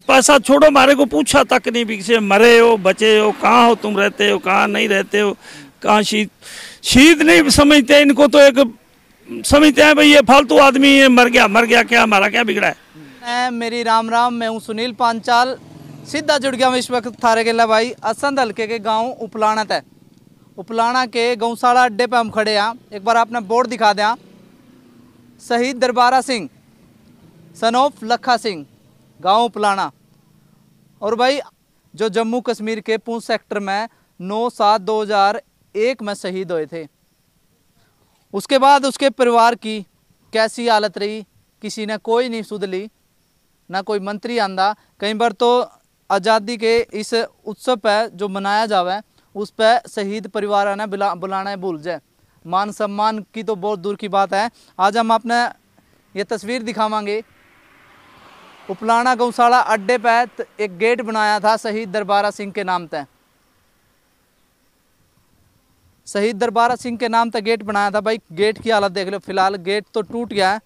पैसा छोड़ो, हमारे को पूछा तक नहीं भी किसी मरे हो बचे हो, कहाँ हो तुम, रहते हो कहाँ, नहीं रहते हो कहाँ। शहीद नहीं समझते इनको, तो एक समझते हैं भाई ये फालतू आदमी है, मर गया क्या, हमारा क्या बिगड़ा है। मेरी राम राम, मैं हूँ सुनील पांचाल, सीधा जुड़ गया मैं इस वक्त थारे के भाई असंध हल्के के गांव उपलाना है। उपलाना के गौशाला अड्डे पे हम खड़े हैं। एक बार आपने बोर्ड दिखा दिया, शहीद दरबारा सिंह सन ऑफ लखा सिंह, गांव उपलाना। और भाई जो जम्मू कश्मीर के पूंछ सेक्टर में 9/7/2001 में शहीद हुए थे, उसके बाद उसके परिवार की कैसी हालत रही, किसी ने कोई नहीं सुध ली, ना कोई मंत्री आंदा। कई बार तो आज़ादी के इस उत्सव पे जो मनाया जावे उस पे शहीद परिवार ने बुलाना भूल जाए। मान सम्मान की तो बहुत दूर की बात है। आज हम आपने ये तस्वीर दिखावांगे। उपलाना गौशाला अड्डे पे एक गेट बनाया था शहीद दरबारा सिंह के नाम पे। शहीद दरबारा सिंह के नाम पे गेट बनाया था। भाई गेट की हालत देख लो, फिलहाल गेट तो टूट गया है।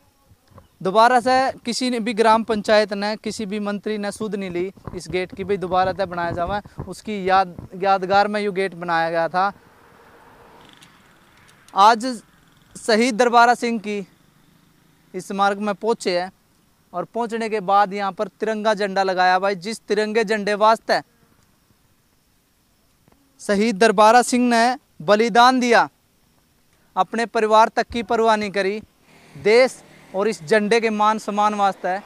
दोबारा से किसी ने भी ग्राम पंचायत ने, किसी भी मंत्री ने सुध नहीं ली इस गेट की भाई दोबारा से बनाया जाए। उसकी यादगार में ये गेट बनाया गया था। आज शहीद दरबारा सिंह की इस स्मारक में पहुँचे हैं और पहुँचने के बाद यहाँ पर तिरंगा झंडा लगाया। भाई जिस तिरंगे झंडे वास्ते शहीद दरबारा सिंह ने बलिदान दिया, अपने परिवार तक की परवाह नहीं करी, देश और इस झंडे के मान सम्मान वास्ते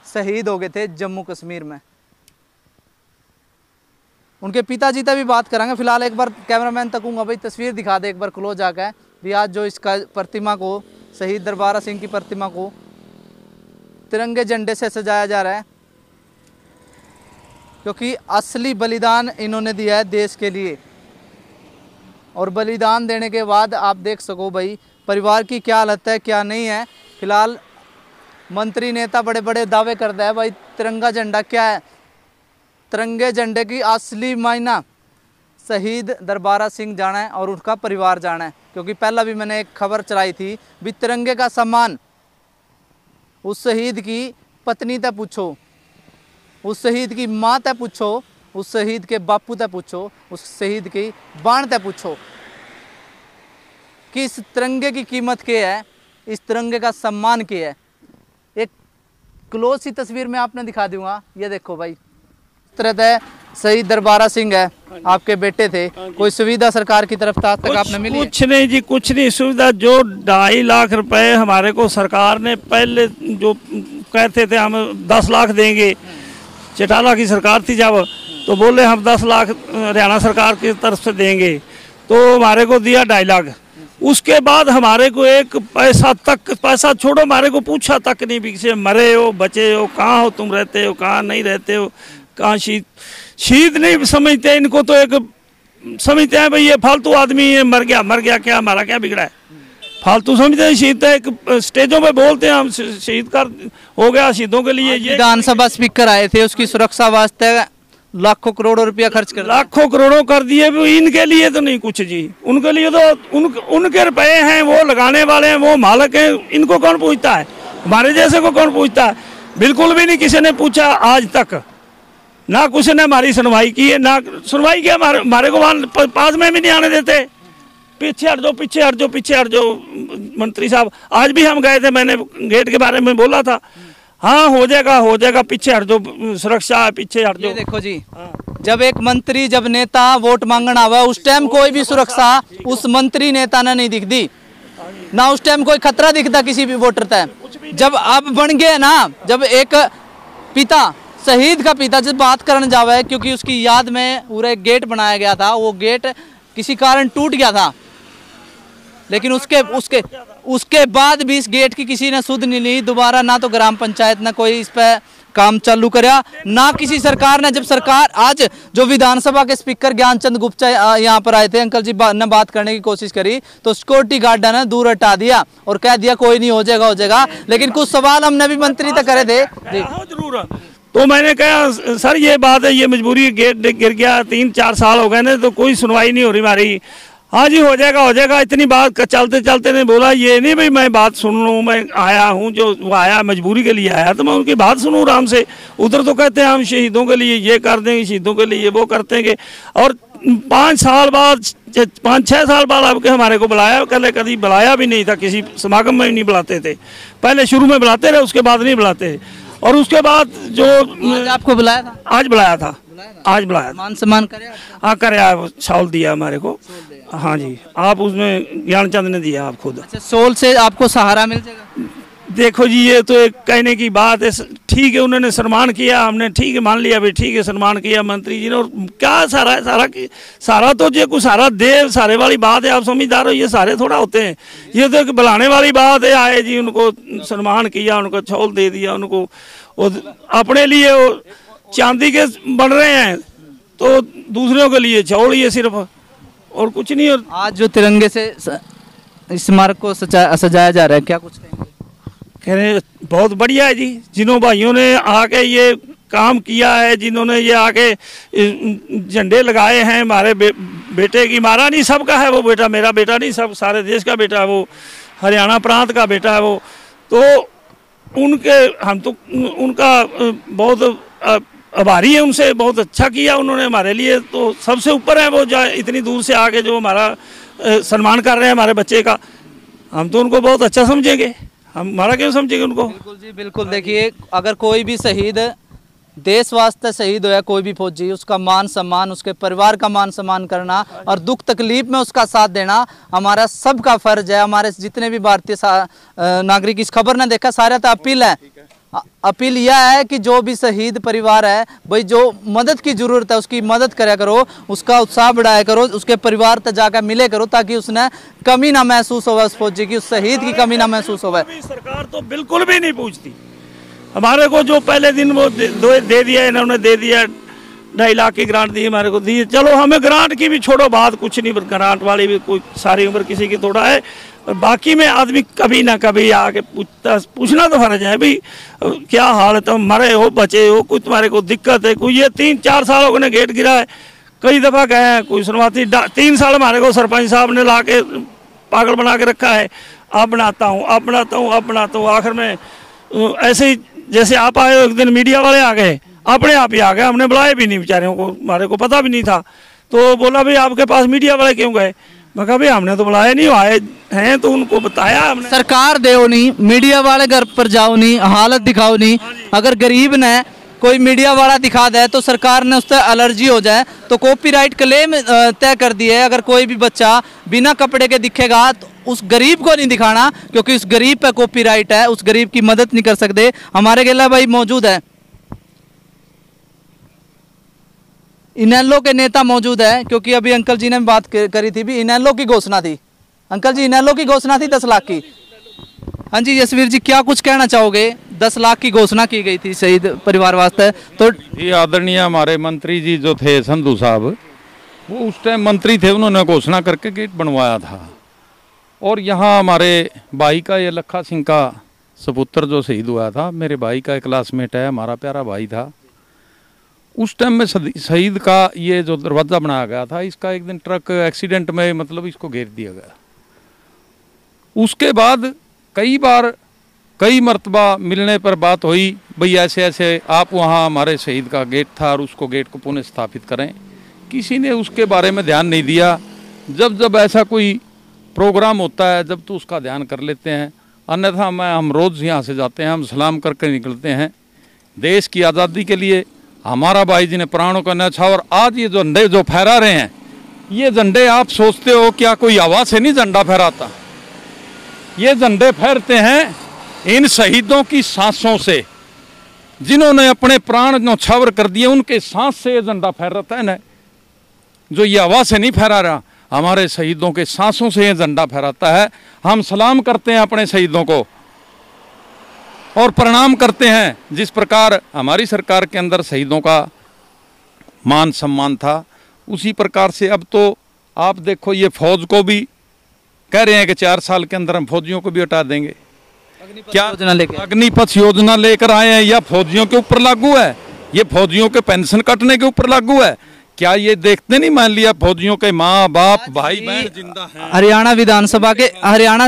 शहीद हो गए थे जम्मू कश्मीर में। उनके पिताजी तक भी बात करेंगे। फिलहाल एक बार कैमरामैन तक कहूँगा भाई तस्वीर दिखा दे एक बार क्लोज आकर भी। आज जो इसका प्रतिमा को, शहीद दरबारा सिंह की प्रतिमा को तिरंगे झंडे से सजाया जा रहा है, क्योंकि असली बलिदान इन्होंने दिया है देश के लिए। और बलिदान देने के बाद आप देख सको भाई परिवार की क्या हालत है, क्या नहीं है। फिलहाल मंत्री नेता बड़े बड़े दावे करता है भाई तिरंगा झंडा क्या है। तिरंगे झंडे की असली मायना शहीद दरबारा सिंह जाना है और उनका परिवार जाना है। क्योंकि पहला भी मैंने एक खबर चलाई थी भी तिरंगे का सम्मान उस शहीद की पत्नी तक पूछो, उस शहीद की माँ तक पूछो, उस शहीद के बापू तक पूछो, उस शहीद की बाण तक पूछो कि इस तिरंगे की कीमत क्या है, इस तिरंगे का सम्मान क्या है। एक क्लोज सी तस्वीर में आपने दिखा दूंगा। ये देखो भाई, इस तरह से शहीद दरबारा सिंह है, आपके बेटे थे। कोई सुविधा सरकार की तरफ आज तक आपने मिली? कुछ नहीं जी, कुछ नहीं सुविधा। जो 2.5 लाख रुपए हमारे को सरकार ने पहले जो कहते थे हम 10 लाख देंगे, चटाला की सरकार थी जब, तो बोले हम 10 लाख हरियाणा सरकार की तरफ से देंगे, तो हमारे को दिया 2.5 लाख। उसके बाद हमारे को एक पैसा छोड़ो, हमारे को पूछा तक नहीं भी किसी मरे हो बचे हो, कहाँ हो तुम, रहते हो कहाँ, नहीं रहते हो कहाँ। शहीद नहीं समझते इनको, तो एक समझते हैं भाई ये फालतू आदमी है, मर गया क्या, हमारा क्या बिगड़ा है। फालतू समझते हैं शहीद। एक स्टेजों पे बोलते हैं हम शहीद का हो गया शहीदों के लिए। ये विधानसभा स्पीकर आए थे, उसकी सुरक्षा वास्ते लाखों करोड़ों रुपया खर्च कर, लाखों करोड़ों कर दिए। इनके लिए तो नहीं कुछ जी, उनके लिए तो उनके रुपए हैं, वो लगाने वाले हैं, वो मालिक हैं। इनको कौन पूछता है, हमारे जैसे को कौन पूछता है। बिल्कुल भी नहीं किसी ने पूछा आज तक, ना कुछ ने हमारी सुनवाई की है, ना सुनवाई की। हमारे को वहाँ पास में भी नहीं आने देते। पीछे हट जाओ मंत्री साहब। आज भी हम गए थे, मैंने गेट के बारे में बोला था, हाँ हो जाएगा, पीछे हट जाओ, सुरक्षा है, पीछे हट जाओ। देखो जी, जब एक मंत्री, जब नेता वोट मांगना हुआ, उस टाइम कोई भी सुरक्षा उस मंत्री नेता ने नहीं दिखती, ना उस टाइम कोई खतरा दिखता किसी भी वोटर तक। जब अब बन गए ना, जब एक पिता, शहीद का पिता जब बात करने जावे, क्योंकि उसकी याद में पूरा एक गेट बनाया गया था, वो गेट किसी कारण टूट गया था, लेकिन उसके बाद भी इस गेट की किसी ने सुध नहीं ली दोबारा। ना तो ग्राम पंचायत ने कोई इस पे काम चालू कराया, ना किसी सरकार ने। जब सरकार आज जो विधानसभा के स्पीकर ज्ञानचंद गुप्ता यहाँ पर आए थे, अंकल जी ने बात करने की कोशिश करी, तो सिक्योरिटी गार्ड ने दूर हटा दिया और कह दिया कोई नहीं, हो जाएगा। लेकिन कुछ सवाल हमने भी मंत्री तक करे थे जरूर। तो मैंने कहा सर ये बात है, ये मजबूरी, गेट गिर गया, 3-4 साल हो गए ना, तो कोई सुनवाई नहीं हो रही हमारी। हाँ जी, हो जाएगा। इतनी बात चलते चलते ने बोला, ये नहीं भाई मैं बात सुन लूँ, मैं आया हूँ, जो वो आया मजबूरी के लिए आया तो मैं उनकी बात सुनूँ आराम से। उधर तो कहते हैं हम शहीदों के लिए ये कर देंगे, शहीदों के लिए वो कर देंगे, और 5 साल बाद 5-6 साल बाद आपके हमारे को बुलाया, कभी बुलाया भी नहीं था, किसी समागम में भी नहीं बुलाते थे। पहले शुरू में बुलाते रहे, उसके बाद नहीं बुलाते। और उसके बाद जो आपको बुलाया था, आज बुलाया था, आज बुलाया था। मान सम्मान करे? हाँ करे, शॉल दिया हमारे को। हाँ जी, आप उसमें ज्ञानचंद ने दिया, आप खुद। अच्छा, सोल से आपको सहारा मिल जाएगा? देखो जी, ये तो एक कहने की बात है। ठीक है, उन्होंने सम्मान किया, हमने ठीक है मान लिया भाई, ठीक है सम्मान किया मंत्री जी ने। और क्या सारा है, सारा तो जो कुछ सारा देव सारे वाली बात है, आप समझदार हो, ये सारे थोड़ा होते हैं। ये तो एक बुलाने वाली बात है। आए जी, उनको सम्मान किया, उनको छौल दे दिया, उनको अपने लिए वो चांदी के बन रहे हैं, तो दूसरों के लिए छौल, ये सिर्फ और कुछ नहीं। और आज जो तिरंगे से स्मारक को सजाया जा रहा है, क्या कुछ कहेंगे? कह रहे बहुत बढ़िया है जी, जिन्हों भाइयों ने आके ये काम किया है, जिन्होंने ये आके झंडे लगाए हैं हमारे बेटे की, हमारा नहीं सबका है वो बेटा, मेरा बेटा नहीं, सब सारे देश का बेटा है वो, हरियाणा प्रांत का बेटा है वो। तो उनके हम तो उनका बहुत आभारी है, उनसे बहुत अच्छा किया उन्होंने हमारे लिए, तो सबसे ऊपर है वो, जो इतनी दूर से आके जो हमारा सम्मान कर रहे हैं हमारे बच्चे का, हम तो उनको बहुत अच्छा समझेंगे। हम हमारा क्यों समझेंगे उनको? बिल्कुल जी, बिल्कुल। देखिए, अगर कोई भी शहीद देश वास्ते शहीद होया, कोई भी फौजी, उसका मान सम्मान, उसके परिवार का मान सम्मान करना और दुख तकलीफ में उसका साथ देना हमारा सबका फर्ज है। हमारे जितने भी भारतीय नागरिक इस खबर ने देखा, सारा तो अपील है। अपील यह है कि जो भी शहीद परिवार है भाई, जो मदद की जरूरत है उसकी मदद करा करो, उसका उत्साह बढ़ाया करो, उसके परिवार तक जाकर मिले करो, ताकि उसने कमी ना महसूस हो, उस फौजी की, उस शहीद की कमी ना महसूस हो। सरकार तो बिल्कुल भी नहीं पूछती हमारे को। जो पहले दिन वो दे दिया इन्होंने, दे दिया 2.5 लाख की ग्रांट दी हमारे को, दी। चलो हमें ग्रांट की भी छोड़ो बात, कुछ नहीं, ग्रांट वाली भी कोई सारी उम्र किसी की थोड़ा है, बाकी में आदमी कभी ना कभी आके पूछना तो फर्ज है भाई, क्या हाल है, तुम मरे हो, बचे हो, कुछ तुम्हारे को दिक्कत है, कोई ये 3-4 साल हो गए गेट गिरा है, कई दफ़ा गए हैं, कोई सुनवाती। 3 साल हमारे को सरपंच साहब ने ला के पागल बना के रखा है, अब बनाता हूँ। आखिर में ऐसे ही जैसे आप आए एक दिन, मीडिया वाले आ गए, अपने आप ही आ गए, हमने बुलाए भी नहीं बेचारे को, हमारे को पता भी नहीं था। तो बोला भाई आपके पास मीडिया वाले क्यों गए? मैं कहा भाई हमने तो बुलाया नहीं, आए हैं तो उनको बताया हमने। सरकार देओ नहीं, मीडिया वाले घर पर जाओ नहीं, हालत दिखाओ नहीं। अगर गरीब ने कोई मीडिया वाला दिखा दे तो सरकार ने उस पर एलर्जी हो जाए तो कॉपीराइट क्लेम तय कर दिए। अगर कोई भी बच्चा बिना कपड़े के दिखेगा तो उस गरीब को नहीं दिखाना, क्योंकि उस गरीब पे कॉपीराइट है, उस गरीब की मदद नहीं कर सकते। हमारे गेला भाई मौजूद है, इनेलो के नेता मौजूद है, क्योंकि अभी अंकल जी ने बात करी थी, भी इनेलो की घोषणा थी। अंकल जी, इनेलो की घोषणा थी 10 लाख की। हाँ जी जसवीर जी, क्या कुछ कहना चाहोगे? 10 लाख की घोषणा की गई थी शहीद परिवार वास्ते। तो ये आदरणीय हमारे मंत्री जी जो थे संधू साहब, वो उस टाइम मंत्री थे, उन्होंने घोषणा करके गेट बनवाया था। और यहाँ हमारे भाई का, ये लखा सिंह का सपुत्र जो शहीद हुआ था, मेरे भाई का एक क्लासमेट है, हमारा प्यारा भाई था। उस टाइम में शहीद का ये जो दरवाज़ा बनाया गया था, इसका एक दिन ट्रक एक्सीडेंट में मतलब इसको घेर दिया गया। उसके बाद कई मरतबा मिलने पर बात हुई, भाई ऐसे ऐसे आप वहाँ हमारे शहीद का गेट था और उसको गेट को पुनः स्थापित करें। किसी ने उसके बारे में ध्यान नहीं दिया। जब ऐसा कोई प्रोग्राम होता है जब तो उसका ध्यान कर लेते हैं, अन्यथा हम रोज़ यहाँ से जाते हैं, हम सलाम करके निकलते हैं। देश की आज़ादी के लिए हमारा भाई जी ने प्राणों का न्यौछावर। आज ये झंडे जो फहरा रहे हैं, ये झंडे आप सोचते हो क्या कोई हवा से नहीं झंडा फहराता? ये झंडे फहरते हैं इन शहीदों की सांसों से, जिन्होंने अपने प्राण न्यौछावर कर दिए, उनके सांस से ये झंडा फहराता है ना। जो ये हवा से नहीं फहरा रहा, हमारे शहीदों के सांसों से ये झंडा फहराता है। हम सलाम करते हैं अपने शहीदों को और प्रणाम करते हैं। जिस प्रकार हमारी सरकार के अंदर शहीदों का मान सम्मान था, उसी प्रकार से अब तो आप देखो, ये फौज को भी कह रहे हैं कि 4 साल के अंदर हम फौजियों को भी हटा देंगे। क्या अग्निपथ योजना लेकर आए हैं? या फौजियों के ऊपर लागू है? ये फौजियों के पेंशन कटने के ऊपर लागू है? क्या ये देखते नहीं, मान लिया फौजियों के माँ बाप भाई बहन जिंदा हैं। हरियाणा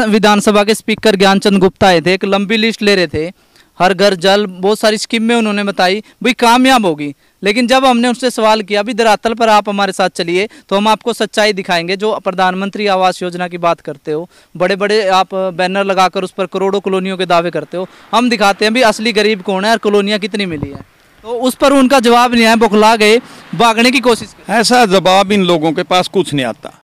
विधानसभा के स्पीकर ज्ञानचंद गुप्ता आए थे, एक लंबी लिस्ट ले रहे थे, हर घर जल, बहुत सारी स्कीमें उन्होंने बताई, भाई कामयाब होगी। लेकिन जब हमने उनसे सवाल किया भी धरातल पर आप हमारे साथ चलिए तो हम आपको सच्चाई दिखाएंगे। जो प्रधानमंत्री आवास योजना की बात करते हो, बड़े बड़े आप बैनर लगाकर उस पर करोड़ों कॉलोनियों के दावे करते हो, हम दिखाते हैं भी असली गरीब कौन है और कॉलोनियाँ कितनी मिली है। तो उस पर उनका जवाब नहीं आया, बौखला गए, भागने की कोशिश। ऐसा जवाब इन लोगों के पास कुछ नहीं आता।